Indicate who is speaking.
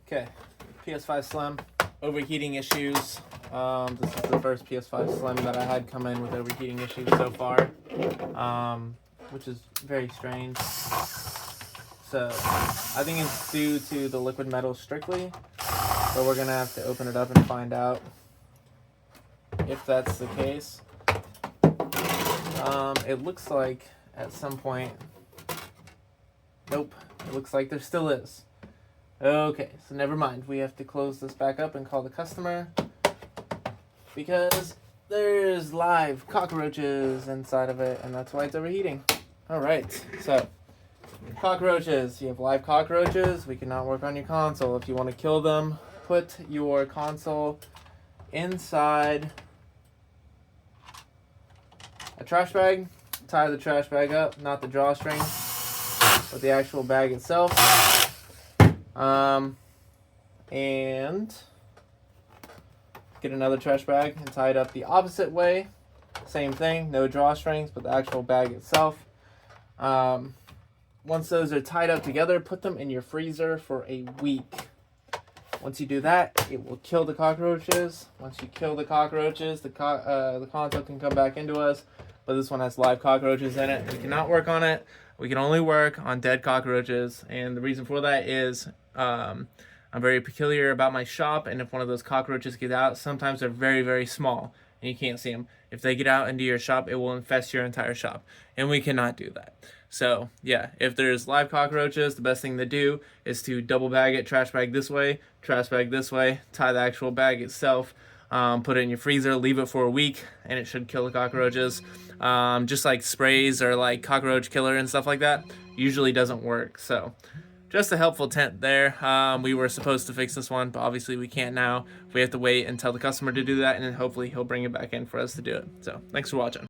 Speaker 1: Okay, PS5 Slim, overheating issues. This is the first PS5 Slim that I had come in with overheating issues so far, which is very strange. So I think it's due to the liquid metal strictly, but we're gonna have to open it up and find out if that's the case. It looks like at some point, nope, it looks like there still is. Okay, so never mind. We have to close this back up and call the customer because there's live cockroaches inside of it, and that's why it's overheating. All right, so cockroaches. You have live cockroaches. We cannot work on your console. If you want to kill them, put your console inside a trash bag. Tie the trash bag up, not the drawstring, but the actual bag itself. And get another trash bag and tie it up the opposite way. Same thing, no drawstrings, but the actual bag itself. Once those are tied up together, put them in your freezer for a week. Once you do that, it will kill the cockroaches. Once you kill the cockroaches, the console can come back into us. But this one has live cockroaches in it. We cannot work on it. We can only work on dead cockroaches. And the reason for that is I'm very peculiar about my shop. And if one of those cockroaches get out, sometimes they're very, very small. And you can't see them. If they get out into your shop, it will infest your entire shop. And we cannot do that. So, yeah, if there's live cockroaches, the best thing to do is to double bag it, trash bag this way, trash bag this way, tie the actual bag itself, put it in your freezer, leave it for a week, and it should kill the cockroaches. Just like sprays or like cockroach killer and stuff like that usually doesn't work. So just a helpful tip there. We were supposed to fix this one, but obviously we can't now. We have to wait and tell the customer to do that, and then hopefully he'll bring it back in for us to do it. So thanks for watching.